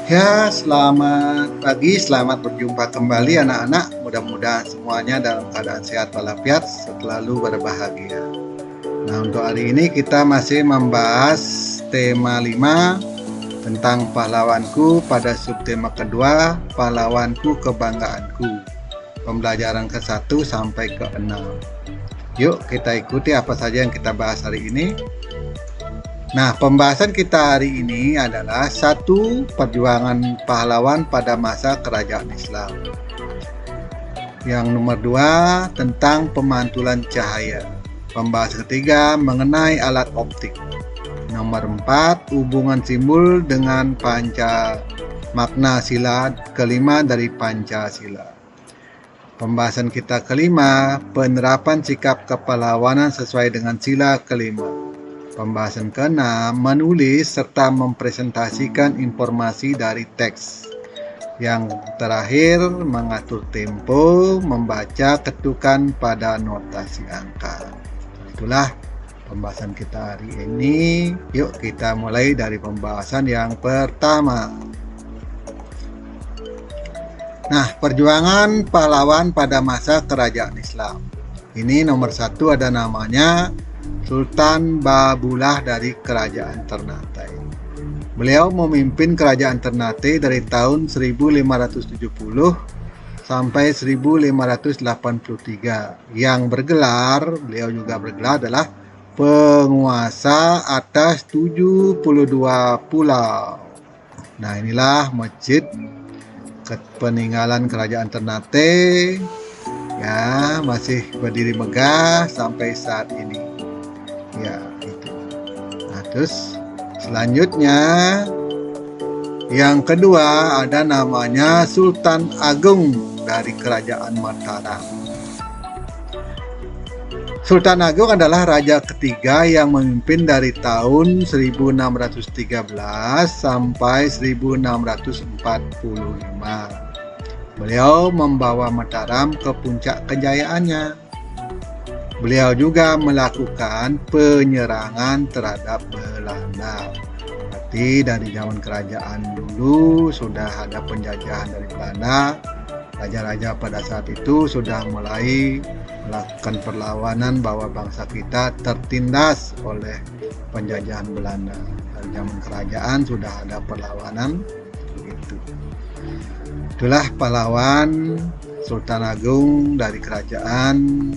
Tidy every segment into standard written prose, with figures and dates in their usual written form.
Ya, selamat pagi, selamat berjumpa kembali anak-anak. Mudah-mudahan semuanya dalam keadaan sehat walafiat, selalu berbahagia. Nah, untuk hari ini kita masih membahas tema 5 tentang pahlawanku pada subtema kedua, pahlawanku kebanggaanku. Pembelajaran ke-1 sampai ke-6. Yuk kita ikuti apa saja yang kita bahas hari ini. Nah, pembahasan kita hari ini adalah satu perjuangan pahlawan pada masa kerajaan Islam. Yang nomor 2 tentang pemantulan cahaya. Pembahasan ketiga mengenai alat optik. Nomor 4 hubungan simbol dengan makna sila kelima dari Pancasila. Pembahasan kita kelima, penerapan sikap kepahlawanan sesuai dengan sila kelima. Pembahasan ke-6, menulis serta mempresentasikan informasi dari teks. Yang terakhir, mengatur tempo, membaca ketukan pada notasi angka. Itulah pembahasan kita hari ini. Yuk kita mulai dari pembahasan yang pertama. Nah, perjuangan pahlawan pada masa kerajaan Islam. Ini nomor 1 ada namanya Sultan Babullah dari Kerajaan Ternate. Beliau memimpin Kerajaan Ternate dari tahun 1570 sampai 1583. Beliau juga bergelar adalah penguasa atas 72 pulau. Nah, inilah masjid peninggalan Kerajaan Ternate, ya, masih berdiri megah sampai saat ini. Ya, itu. Nah, terus selanjutnya yang kedua ada namanya Sultan Agung dari Kerajaan Mataram. Sultan Agung adalah raja ketiga yang memimpin dari tahun 1613 sampai 1645. Beliau membawa Mataram ke puncak kejayaannya. Beliau juga melakukan penyerangan terhadap Belanda. Berarti dari zaman kerajaan dulu sudah ada penjajahan dari Belanda. Raja-raja pada saat itu sudah mulai melakukan perlawanan bahwa bangsa kita tertindas oleh penjajahan Belanda. Dari zaman kerajaan sudah ada perlawanan begitu. Itulah pahlawan Sultan Agung dari Kerajaan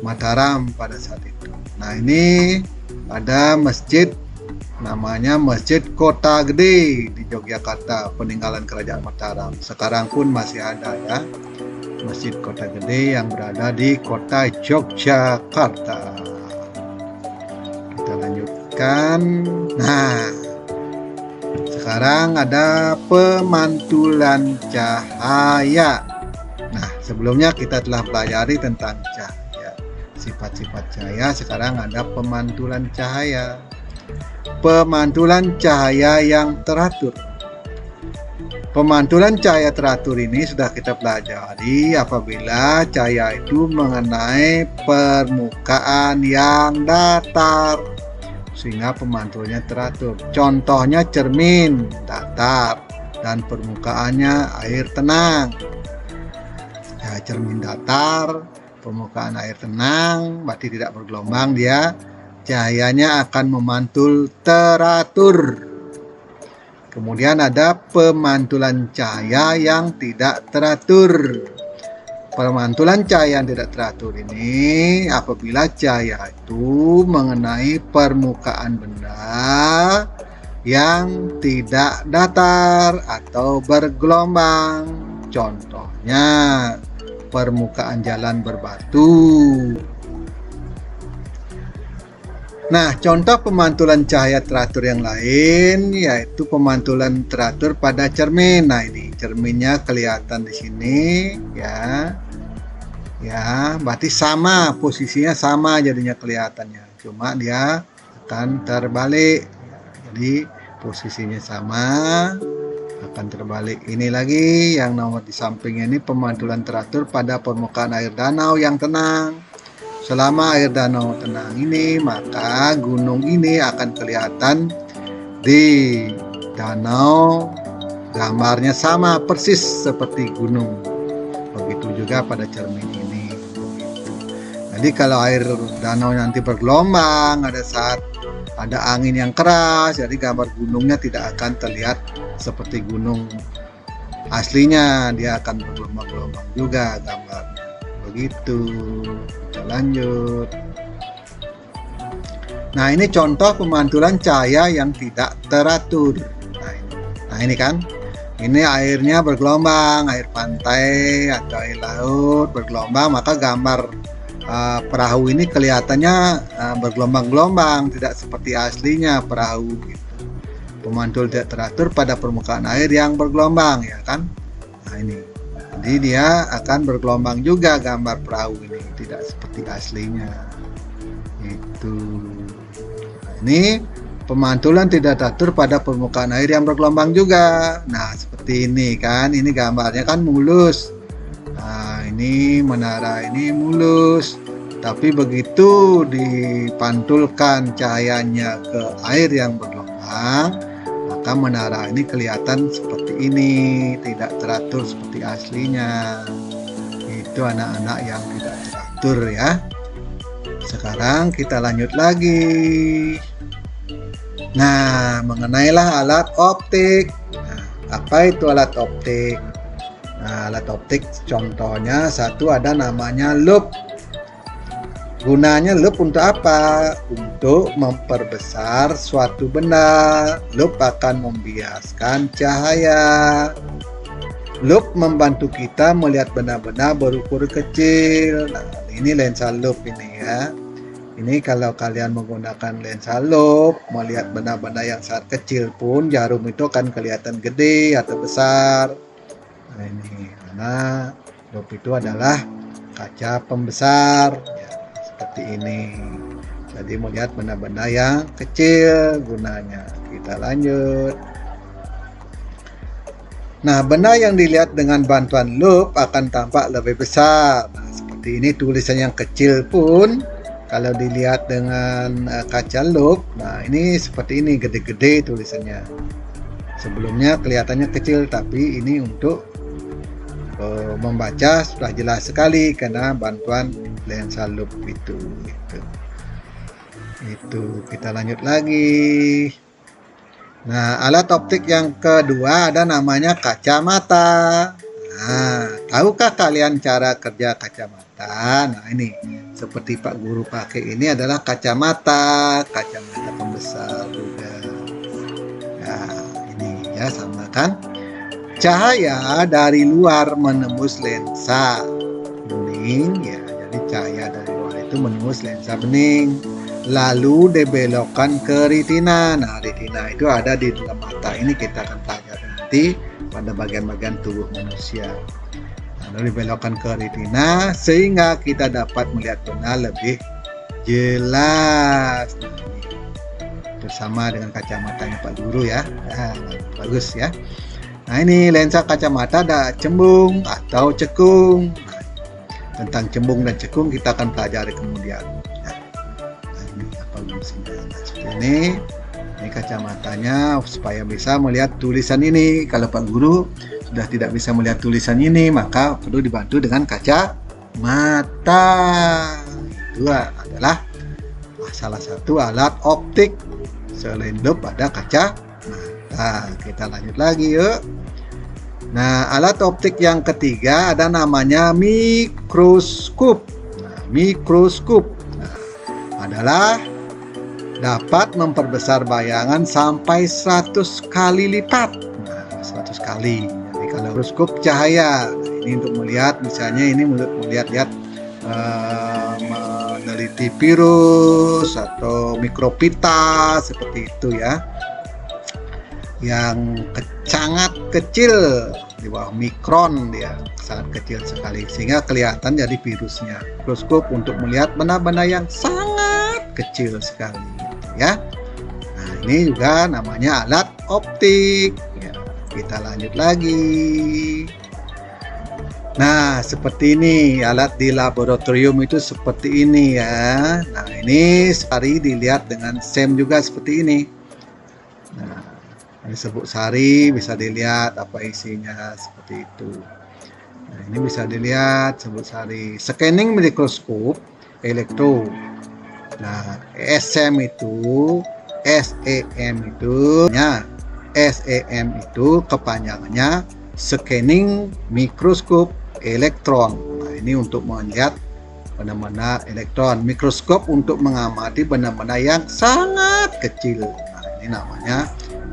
Mataram pada saat itu. Nah, ini ada masjid namanya Masjid Kota Gede di Yogyakarta, peninggalan Kerajaan Mataram. Sekarang pun masih ada ya, Masjid Kota Gede yang berada di kota Yogyakarta. Kita lanjutkan. Nah, sekarang ada pemantulan cahaya. Nah, sebelumnya kita telah pelajari tentang cahaya, sifat-sifat cahaya. Sekarang ada pemantulan cahaya. Pemantulan cahaya yang teratur. Pemantulan cahaya teratur ini sudah kita pelajari apabila cahaya itu mengenai permukaan yang datar, sehingga pemantulnya teratur. Contohnya cermin datar dan permukaannya air tenang. Ya, cermin datar, permukaan air tenang, berarti tidak bergelombang dia. Cahayanya akan memantul teratur. Kemudian ada pemantulan cahaya yang tidak teratur. Pemantulan cahaya yang tidak teratur ini apabila cahaya itu mengenai permukaan benda yang tidak datar atau bergelombang. Contohnya permukaan jalan berbatu. Nah, contoh pemantulan cahaya teratur yang lain yaitu pemantulan teratur pada cermin. Nah, ini cerminnya kelihatan di sini ya. Ya, berarti sama, posisinya sama jadinya kelihatannya. Cuma dia akan terbalik. Jadi posisinya sama, akan terbalik. Ini lagi yang nomor di sampingnya ini pemantulan teratur pada permukaan air danau yang tenang. Selama air danau tenang ini, maka gunung ini akan kelihatan di danau gambarnya sama persis seperti gunung. Begitu juga pada cermin ini. Jadi kalau air danau nanti bergelombang, ada saat ada angin yang keras, jadi gambar gunungnya tidak akan terlihat seperti gunung aslinya, dia akan bergelombang-gelombang juga gambarnya. Begitu. Kita lanjut. Nah, ini contoh pemantulan cahaya yang tidak teratur. Nah ini kan, ini airnya bergelombang, air pantai atau air laut bergelombang, maka gambar perahu ini kelihatannya bergelombang-gelombang, tidak seperti aslinya perahu gitu. Pemantul tidak teratur pada permukaan air yang bergelombang, ya kan? Nah ini, jadi dia akan bergelombang juga gambar perahu ini, tidak seperti aslinya. Itu. Nah, ini pemantulan tidak teratur pada permukaan air yang bergelombang juga. Nah seperti ini kan, ini gambarnya kan mulus. Nah ini menara ini mulus, tapi begitu dipantulkan cahayanya ke air yang bergelombang, maka menara ini kelihatan seperti ini, tidak teratur seperti aslinya. Itu anak-anak yang tidak teratur ya. Sekarang kita lanjut lagi. Nah, mengenailah alat optik. Nah, apa itu alat optik? Nah, alat optik contohnya satu ada namanya loupe. Gunanya loupe untuk apa? Untuk memperbesar suatu benda. Loupe akan membiaskan cahaya. Loupe membantu kita melihat benda-benda berukur kecil. Nah, ini lensa loupe ini ya. Ini kalau kalian menggunakan lensa loupe, melihat benda-benda yang sangat kecil pun jarum itu akan kelihatan gede atau besar. Nah ini, karena loupe itu adalah kaca pembesar, ya, seperti ini. Jadi melihat benda-benda yang kecil gunanya. Kita lanjut. Nah, benda yang dilihat dengan bantuan loupe akan tampak lebih besar. Nah, seperti ini tulisan yang kecil pun kalau dilihat dengan kaca loupe, nah ini seperti ini gede-gede tulisannya. Sebelumnya kelihatannya kecil, tapi ini untuk membaca sudah jelas sekali karena bantuan lensa loupe itu. Itu kita lanjut lagi. Nah, alat optik yang kedua ada namanya kacamata. Nah, tahukah kalian cara kerja kacamata? Nah, ini seperti Pak Guru pakai ini adalah kacamata pembesar juga. Nah, ini ya sama kan? Cahaya dari luar menembus lensa bening ya. Jadi cahaya dari luar itu menembus lensa bening. Lalu dibelokkan ke retina. Nah, retina itu ada di dalam mata. Ini kita akan pelajari nanti pada bagian-bagian tubuh manusia. Lalu dibelokkan ke retina sehingga kita dapat melihat benda lebih jelas. Nah, ini bersama dengan kacamatanya Pak Guru ya. Nah, bagus ya. Nah, ini lensa kacamata ada cembung atau cekung. Nah, tentang cembung dan cekung kita akan pelajari kemudian. Seperti ini kacamatanya supaya bisa melihat tulisan ini. Kalau Pak Guru sudah tidak bisa melihat tulisan ini, maka perlu dibantu dengan kaca mata. Itu adalah salah satu alat optik. Selain loupe ada kaca mata. Kita lanjut lagi yuk. Nah, alat optik yang ketiga ada namanya mikroskop. Nah, mikroskop adalah dapat memperbesar bayangan sampai 100 kali lipat. Nah, 100 kali. Jadi kalau mikroskop cahaya, nah ini untuk melihat, misalnya ini melihat meneliti virus atau mikropita seperti itu ya. Yang sangat kecil di bawah mikron, dia sangat kecil sekali sehingga kelihatan jadi virusnya. Mikroskop untuk melihat benda-benda yang sangat kecil sekali ya. Nah, ini juga namanya alat optik ya. Kita lanjut lagi. Nah, seperti ini alat di laboratorium itu seperti ini ya. Nah, ini sekali dilihat dengan SEM juga seperti ini. Nah, Disebut sari, bisa dilihat apa isinya seperti itu. Nah, ini bisa dilihat sebut sari. Scanning mikroskop elektro. Nah, SEM itu kepanjangannya scanning mikroskop elektron. Nah, ini untuk melihat benda-benda elektron. Mikroskop untuk mengamati benda-benda yang sangat kecil. Nah, ini namanya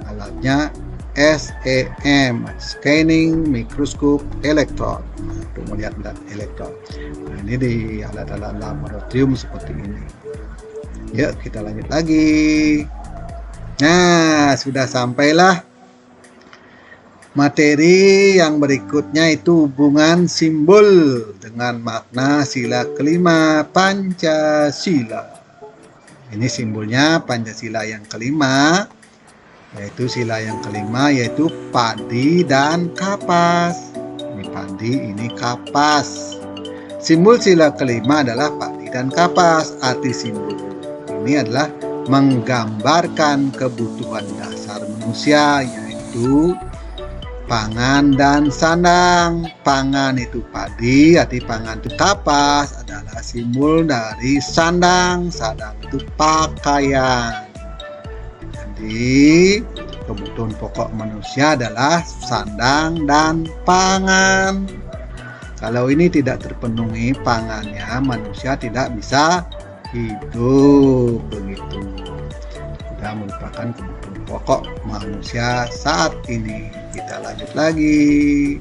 alatnya SEM, scanning mikroskop elektron, untuk melihat elektron. Nah, ini di alat-alat laboratorium seperti ini. Yuk kita lanjut lagi. Nah, sudah sampailah materi yang berikutnya, itu hubungan simbol dengan makna sila kelima Pancasila. Ini simbolnya Pancasila yang kelima, yaitu sila yang kelima, yaitu padi dan kapas. Ini padi, ini kapas. Simbol sila kelima adalah padi dan kapas. Arti simbol ini adalah menggambarkan kebutuhan dasar manusia, yaitu pangan dan sandang. Pangan itu padi, arti pangan itu kapas, adalah simbol dari sandang. Sandang itu pakaian. Jadi kebutuhan pokok manusia adalah sandang dan pangan. Kalau ini tidak terpenuhi pangannya, manusia tidak bisa hidup. Begitu. Sudah merupakan kebutuhan pokok manusia saat ini. Kita lanjut lagi.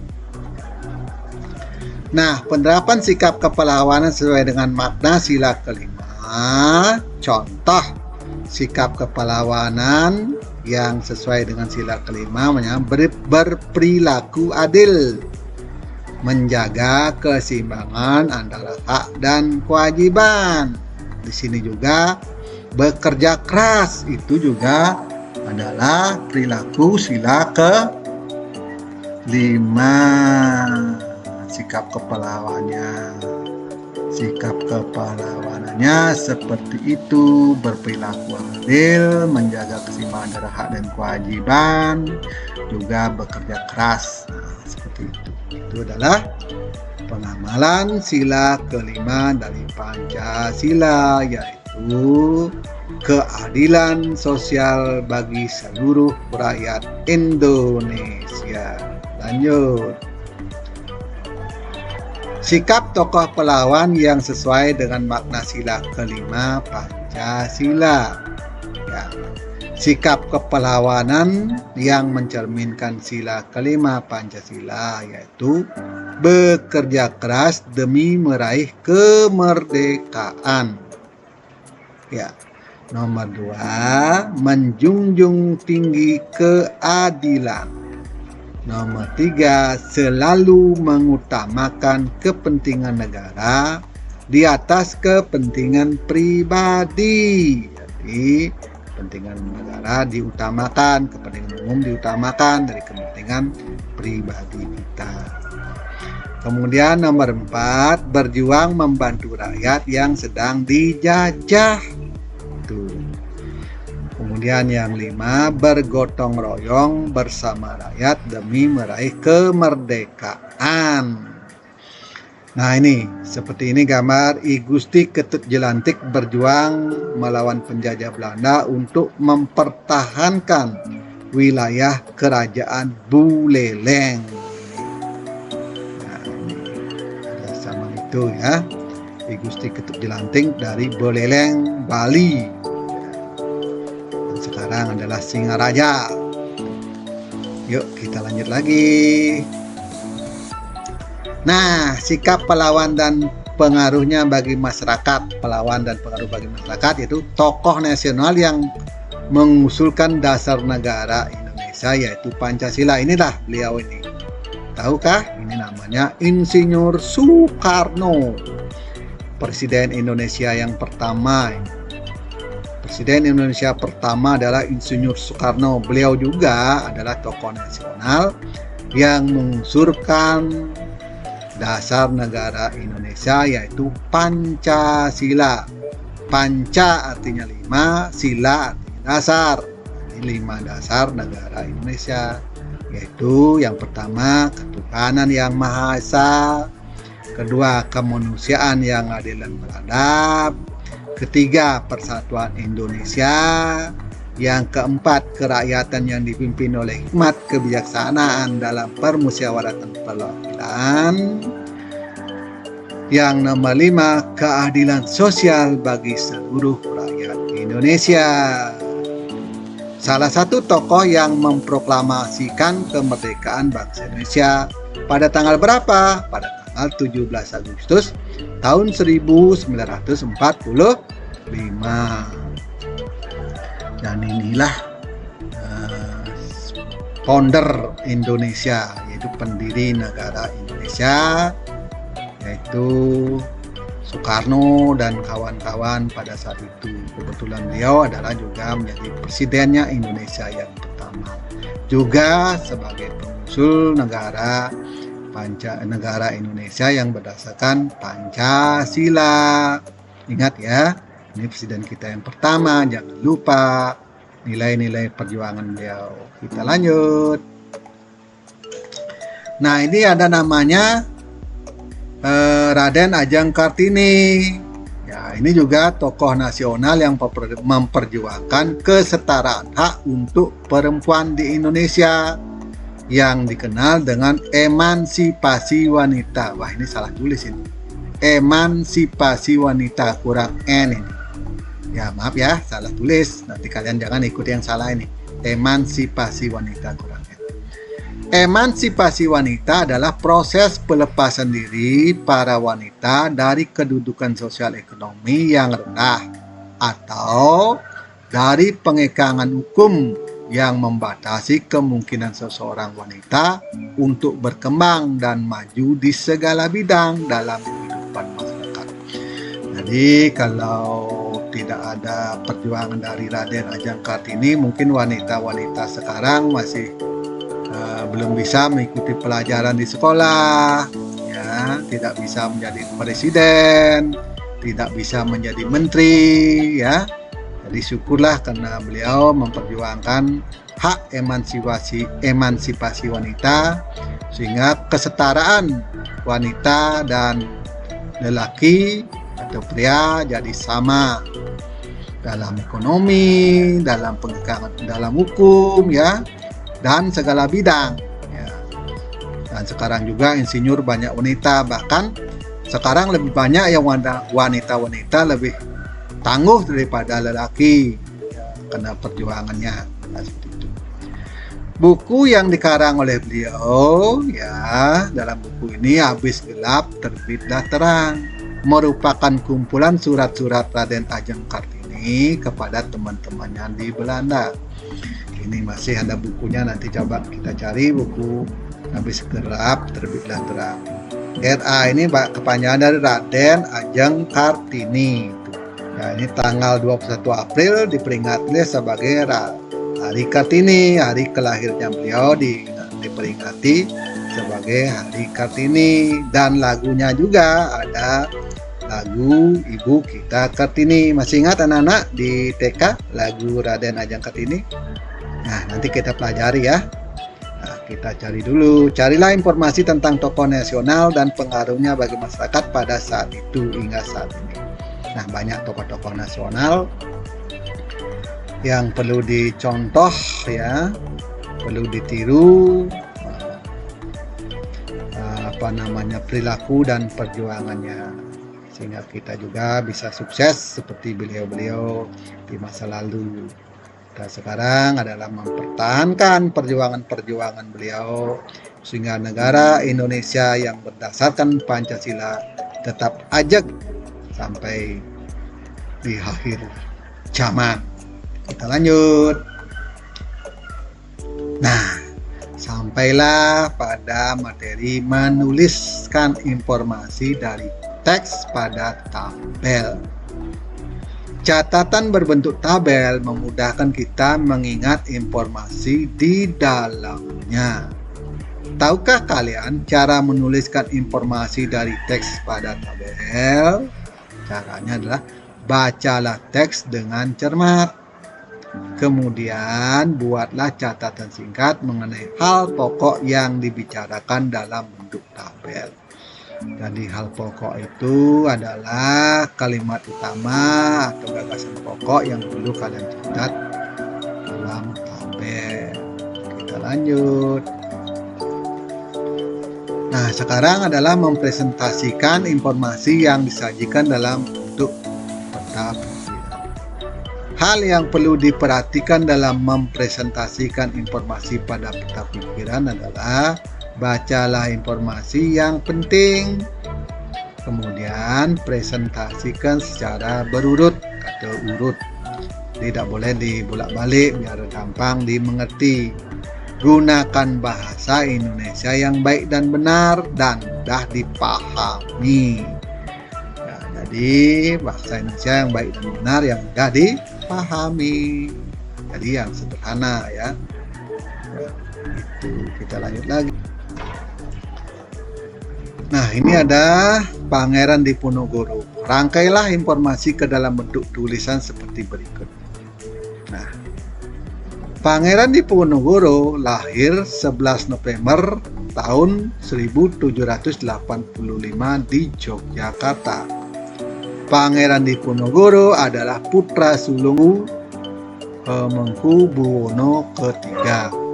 Nah, penerapan sikap kepahlawanan sesuai dengan makna sila kelima. Contoh sikap kepahlawanan yang sesuai dengan sila kelima, berperilaku adil, menjaga keseimbangan antara hak dan kewajiban. Di sini juga bekerja keras, itu juga adalah perilaku sila kelima. Sikap kepahlawanannya seperti itu, berperilaku adil, menjaga keseimbangan antara hak dan kewajiban, juga bekerja keras. Nah, seperti itu. Itu adalah pengamalan sila kelima dari Pancasila, yaitu keadilan sosial bagi seluruh rakyat Indonesia. Lanjut. Sikap tokoh pahlawan yang sesuai dengan makna sila kelima Pancasila. Ya. Sikap kepahlawanan yang mencerminkan sila kelima Pancasila, yaitu bekerja keras demi meraih kemerdekaan. Ya. Nomor 2, menjunjung tinggi keadilan. Nomor 3, selalu mengutamakan kepentingan negara di atas kepentingan pribadi. Jadi kepentingan negara diutamakan, kepentingan umum diutamakan dari kepentingan pribadi kita. Kemudian nomor 4, berjuang membantu rakyat yang sedang dijajah. Tuh. Kemudian yang 5, bergotong royong bersama rakyat demi meraih kemerdekaan. Nah, ini seperti ini gambar I Gusti Ketut Jelantik berjuang melawan penjajah Belanda untuk mempertahankan wilayah kerajaan Buleleng. Nah, ini ada sama itu ya. I Gusti Ketut Jelantik dari Buleleng, Bali. Sekarang adalah Singaraja. Yuk kita lanjut lagi. Nah, sikap pahlawan dan pengaruhnya bagi masyarakat. Pahlawan dan pengaruh bagi masyarakat yaitu tokoh nasional yang mengusulkan dasar negara Indonesia, yaitu Pancasila. Inilah beliau ini. Tahukah? Ini namanya Insinyur Soekarno, Presiden Indonesia yang pertama. Presiden Indonesia pertama adalah Insinyur Soekarno. Beliau juga adalah tokoh nasional yang mengusulkan dasar negara Indonesia, yaitu Pancasila. Panca artinya 5, sila artinya dasar. Ini 5 dasar negara Indonesia, yaitu yang pertama ketuhanan yang Maha Esa, kedua kemanusiaan yang adil dan beradab, ketiga persatuan Indonesia, yang keempat kerakyatan yang dipimpin oleh hikmat kebijaksanaan dalam permusyawaratan perwakilan, yang nomor 5 keadilan sosial bagi seluruh rakyat Indonesia. Salah satu tokoh yang memproklamasikan kemerdekaan bangsa Indonesia pada tanggal berapa? Pada tanggal 17 Agustus tahun 1945. Dan inilah founder Indonesia, yaitu pendiri negara Indonesia, yaitu Soekarno dan kawan-kawan pada saat itu. Kebetulan beliau adalah juga menjadi presidennya Indonesia yang pertama, juga sebagai pengusul negara Indonesia yang berdasarkan Pancasila. Ingat ya, ini presiden kita yang pertama, jangan lupa nilai-nilai perjuangan beliau. Kita lanjut. Nah, ini ada namanya Raden Ajeng Kartini. Ya, ini juga tokoh nasional yang memperjuangkan kesetaraan hak untuk perempuan di Indonesia, yang dikenal dengan emansipasi wanita. Wah, ini salah tulis ini. Emansipasi wanita, kurang N ini. Ya, maaf ya, salah tulis. Nanti kalian jangan ikut yang salah ini. Emansipasi wanita, kurang N. Emansipasi wanita adalah proses pelepasan diri para wanita dari kedudukan sosial ekonomi yang rendah atau dari pengekangan hukum yang membatasi kemungkinan seseorang wanita untuk berkembang dan maju di segala bidang dalam kehidupan masyarakat. Jadi kalau tidak ada perjuangan dari Raden Ajeng Kartini, mungkin wanita-wanita sekarang masih belum bisa mengikuti pelajaran di sekolah, ya, tidak bisa menjadi presiden, tidak bisa menjadi menteri, ya. Jadi syukurlah karena beliau memperjuangkan hak emansipasi wanita, sehingga kesetaraan wanita dan lelaki atau pria jadi sama dalam ekonomi, dalam pengekangan, dalam hukum, ya, dan segala bidang, ya. Dan sekarang juga insinyur banyak wanita, bahkan sekarang lebih banyak yang wanita-wanita lebih tangguh daripada lelaki, ya, karena perjuangannya. Seperti itu. Buku yang dikarang oleh beliau, ya, dalam buku ini Habis Gelap Terbitlah Terang, merupakan kumpulan surat-surat Raden Ajeng Kartini kepada teman-temannya di Belanda. Ini masih ada bukunya, nanti coba kita cari buku Habis Gelap Terbitlah Terang. RA ini kepanjangan dari Raden Ajeng Kartini. Nah, ini tanggal 21 April diperingati sebagai Hari Kartini, hari kelahirnya beliau diperingati sebagai Hari Kartini. Dan lagunya juga ada lagu Ibu Kita Kartini. Masih ingat anak-anak di TK lagu Raden Ajeng Kartini? Nah, nanti kita pelajari ya. Nah, kita cari dulu. Carilah informasi tentang tokoh nasional dan pengaruhnya bagi masyarakat pada saat itu hingga saat ini. Nah, banyak tokoh-tokoh nasional yang perlu dicontoh, ya, perlu ditiru, perilaku dan perjuangannya, sehingga kita juga bisa sukses seperti beliau-beliau di masa lalu. Dan sekarang adalah mempertahankan perjuangan-perjuangan beliau sehingga negara Indonesia yang berdasarkan Pancasila tetap ajak sampai di akhir zaman. Kita lanjut. Nah, sampailah pada materi menuliskan informasi dari teks pada tabel. Catatan berbentuk tabel memudahkan kita mengingat informasi di dalamnya. Tahukah kalian cara menuliskan informasi dari teks pada tabel? Caranya adalah bacalah teks dengan cermat. Kemudian buatlah catatan singkat mengenai hal pokok yang dibicarakan dalam bentuk tabel. Jadi hal pokok itu adalah kalimat utama atau gagasan pokok yang perlu kalian catat dalam tabel. Kita lanjut. Nah, sekarang adalah mempresentasikan informasi yang disajikan dalam bentuk peta pikiran. Hal yang perlu diperhatikan dalam mempresentasikan informasi pada peta pikiran adalah bacalah informasi yang penting, kemudian presentasikan secara berurut atau urut. Tidak boleh dibolak-balik biar gampang dimengerti. Gunakan bahasa Indonesia yang baik dan benar dan mudah dipahami. Ya, jadi bahasa Indonesia yang baik dan benar yang mudah dipahami. Jadi yang sederhana ya. Itu kita lanjut lagi. Nah, ini ada Pangeran Diponegoro. Rangkailah informasi ke dalam bentuk tulisan seperti berikut. Nah, Pangeran Diponegoro lahir 11 November tahun 1785 di Yogyakarta. Pangeran Diponegoro adalah putra sulung Hamengkubuwono III.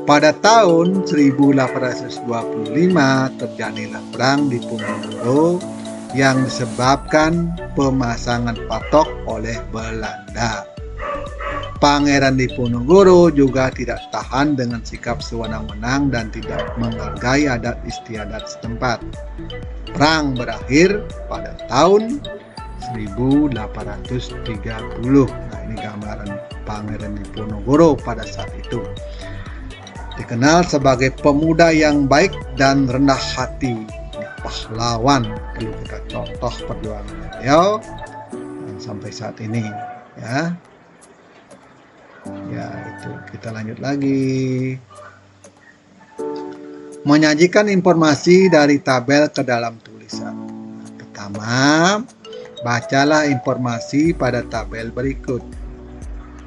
Pada tahun 1825 terjadilah perang Diponegoro yang disebabkan pemasangan patok oleh Belanda. Pangeran Diponegoro juga tidak tahan dengan sikap sewenang-wenang dan tidak menghargai adat istiadat setempat. Perang berakhir pada tahun 1830. Nah, ini gambaran Pangeran Diponegoro pada saat itu. Dikenal sebagai pemuda yang baik dan rendah hati, pahlawan. Perlu kita contoh perjuangannya beliau sampai saat ini, ya. Ya, itu kita lanjut lagi. Menyajikan informasi dari tabel ke dalam tulisan. Pertama, bacalah informasi pada tabel berikut.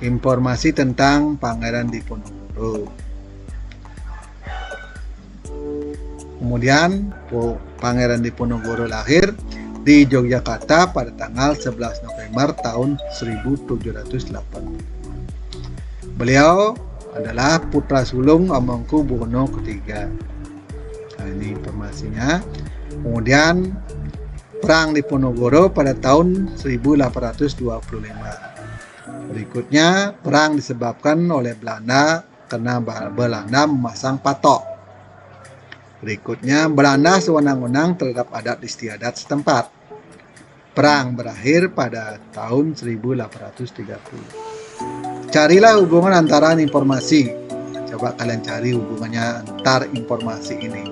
Informasi tentang Pangeran Diponegoro. Kemudian, Pangeran Diponegoro lahir di Yogyakarta pada tanggal 11 November tahun 1785. Beliau adalah putra sulung Hamengkubuwono III. Nah, ini informasinya. Kemudian perang Diponegoro pada tahun 1825. Berikutnya, perang disebabkan oleh Belanda karena Belanda memasang patok. Berikutnya, Belanda sewenang-wenang terhadap adat istiadat setempat. Perang berakhir pada tahun 1830. Carilah hubungan antara informasi. Coba kalian cari hubungannya antar informasi ini.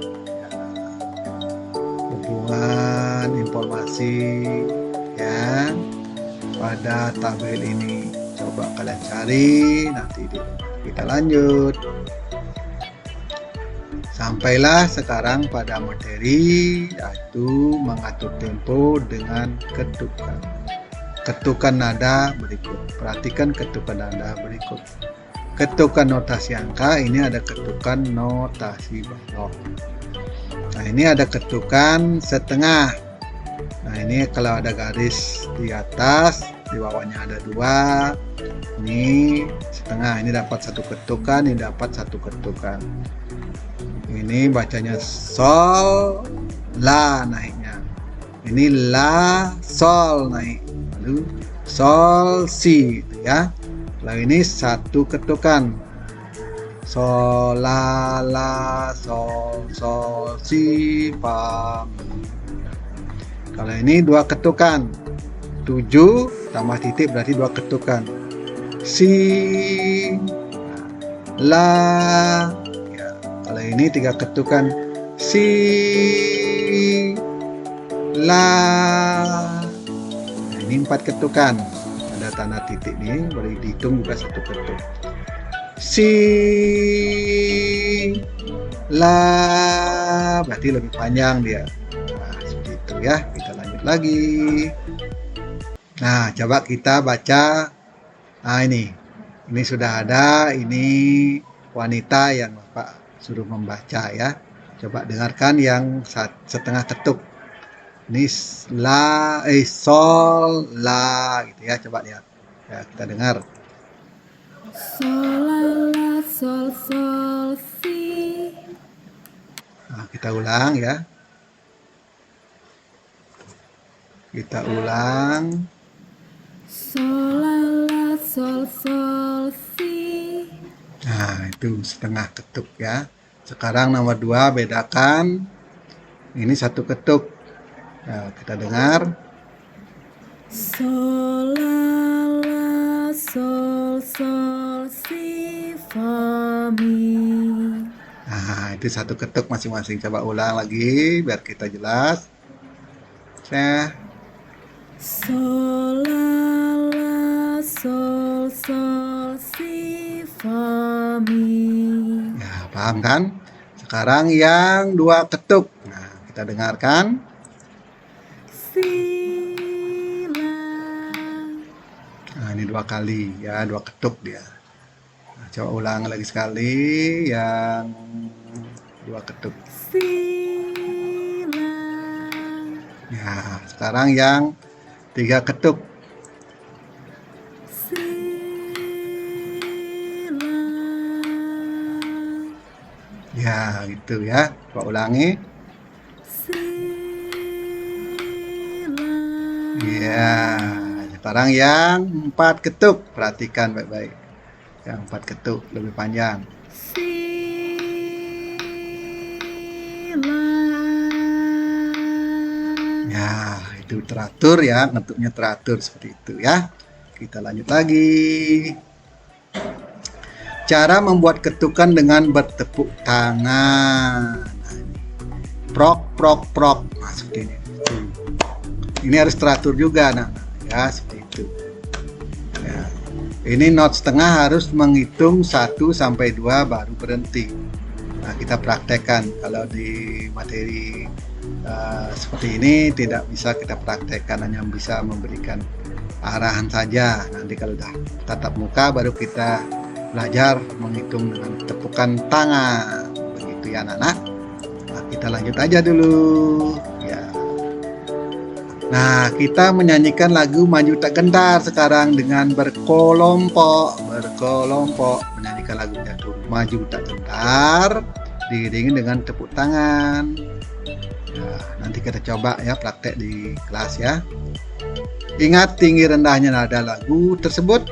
Hubungan informasi ya pada tabel ini. Coba kalian cari, nanti kita lanjut. Sampailah sekarang pada materi, yaitu mengatur tempo dengan ketukan. Ketukan nada berikut. Perhatikan ketukan nada berikut. Ketukan notasi angka, ini ada ketukan notasi balok. Nah, ini ada ketukan setengah. Nah, ini kalau ada garis di atas, di bawahnya ada 2. Ini setengah, ini dapat 1 ketukan, ini dapat 1 ketukan. Ini bacanya sol, la naiknya. Ini la, sol naik. Lalu sol, si, ya. Lalu ini 1 ketukan. Sol, la, sol, sol, si, fa, mi. Kalau ini 2 ketukan. 7 tambah titik berarti 2 ketukan. Si, la. Ya. Kalau ini 3 ketukan. Si, la. Ini 4 ketukan, ada tanda titik nih, boleh dihitung juga 1 ketuk. Si, la, berarti lebih panjang dia. Nah, seperti itu ya. Kita lanjut lagi. Nah, coba kita baca. Nah, ini Ini sudah ada, ini wanita yang Bapak suruh membaca ya. Coba dengarkan yang setengah ketuk. Ini sol, la gitu ya. Coba lihat. Ya, kita dengar. Sol, la, la, sol, sol, si. Nah, kita ulang ya. Kita ulang. Sol, la, la, sol, sol, si. Nah, itu setengah ketuk ya. Sekarang nomor 2 bedakan. Ini satu ketuk. Nah, kita dengar. Sol, la, la, sol, sol, si, fa, mi. Nah, itu satu ketuk masing-masing. Coba ulang lagi biar kita jelas. Sol, la, la, sol, sol, si, fa, mi. Ya, paham kan? Sekarang yang 2 ketuk. Nah, kita dengarkan. Si, la. Nah, ini 2 kali ya, 2 ketuk dia. Nah, coba ulang lagi sekali yang 2 ketuk. Si, la. Ya, sekarang yang 3 ketuk. Si, la. Ya, gitu ya. Coba ulangi. Si, la. Ya, sekarang yang 4 ketuk. Perhatikan baik-baik. Yang 4 ketuk lebih panjang. Si, la. Ya, itu teratur ya, bentuknya teratur seperti itu ya. Kita lanjut lagi. Cara membuat ketukan dengan bertepuk tangan. Prok, prok, prok. Nah, seperti ini. Ini harus teratur juga, nah, ya seperti itu. Ya. Ini not setengah harus menghitung 1 sampai 2 baru berhenti. Nah, kita praktekkan. Kalau di materi seperti ini tidak bisa kita praktekkan, hanya bisa memberikan arahan saja. Nanti kalau udah tatap muka baru kita belajar menghitung dengan tepukan tangan. Begitu ya anak-anak. Nah, kita lanjut aja dulu ya. Nah, kita menyanyikan lagu Maju Tak Gentar sekarang dengan berkelompok menyanyikan lagunya tuh Maju Tak Gentar diiringi dengan tepuk tangan. Nah, nanti kita coba ya praktek di kelas ya. Ingat tinggi rendahnya nada lagu tersebut.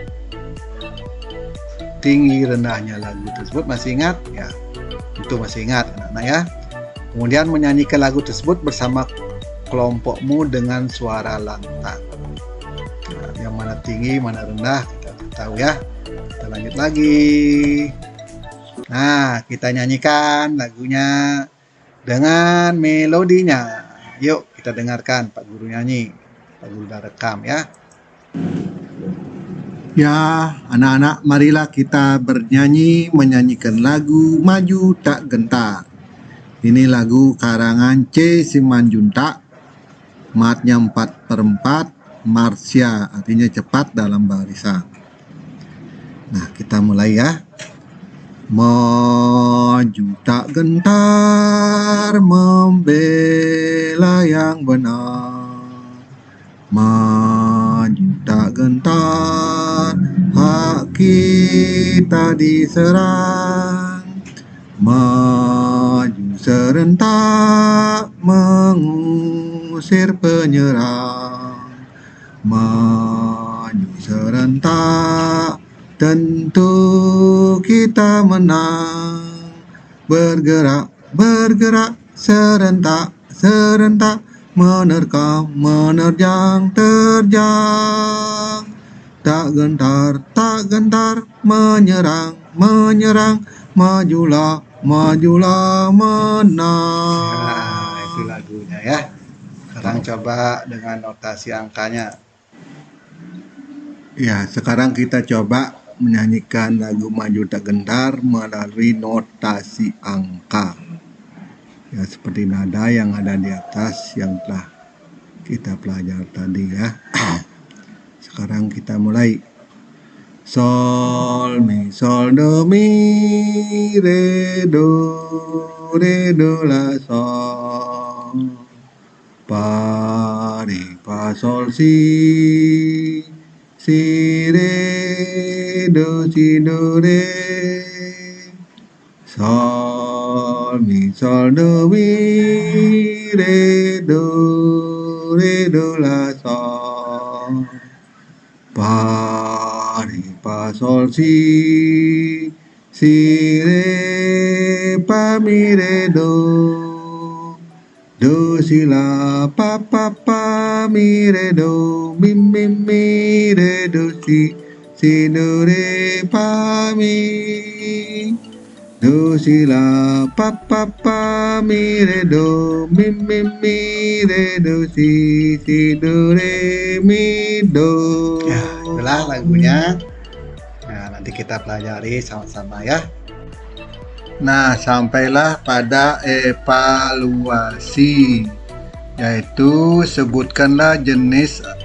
Tinggi rendahnya lagu tersebut masih ingat ya? Itu masih ingat anak-anak ya. Kemudian menyanyikan lagu tersebut bersama kelompokmu dengan suara lantang. Nah, yang mana tinggi, mana rendah kita tahu ya. Kita lanjut lagi. Nah, kita nyanyikan lagunya dengan melodinya. Yuk kita dengarkan Pak Guru nyanyi. Pak Guru udah rekam ya. Ya, anak-anak, marilah kita bernyanyi menyanyikan lagu Maju Tak Gentar. Ini lagu karangan C. Simanjuntak. Matnya 4/4, Marsya artinya cepat dalam barisan. Nah, kita mulai ya. Maju tak gentar membela yang benar. Maju tak gentar hak kita diserang. Maju serentak mengusir penyerang. Maju serentak tentu kita menang. Bergerak, bergerak serentak, serentak menerkam, menerjang, terjang. Tak gentar, tak gentar menyerang, menyerang. Majulah, majulah menang. Nah, itu lagunya ya. Sekarang coba dengan notasi angkanya. Ya, sekarang kita coba menyanyikan lagu Maju Tak Gentar melalui notasi angka. Ya, seperti nada yang ada di atas yang telah kita pelajari tadi ya. Sekarang kita mulai. Sol, mi, sol, do, mi, re, do, la, sol. Pa, re, pa, sol, si, re, do, re. Sol, mi, sol, do, mi, re, do, la, sol. Pa, re, pa, sol, si, re, pa, mi, re, do. Do, si, la, pa, mi, re, do. Mi, re, do, si, do, re, pa, mi. Do, si, la, pa, mi, re, do. Mi, re, do, si, do, re, mi, do. Ya, itulah lagunya. Nah, nanti kita pelajari sama-sama ya. Nah, sampailah pada evaluasi, yaitu sebutkanlah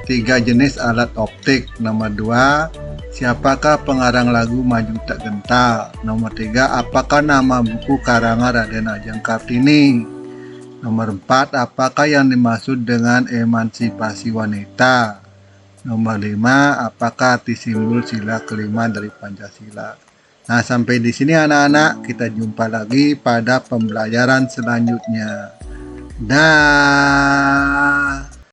tiga jenis alat optik. Nomor 2, siapakah pengarang lagu Maju Tak Gentar? Nomor 3, apakah nama buku karangan Raden Ajeng Kartini? Nomor 4, apakah yang dimaksud dengan emansipasi wanita? Nomor 5, apakah arti simbol sila kelima dari Pancasila? Nah, sampai di sini anak-anak, kita jumpa lagi pada pembelajaran selanjutnya. Dah.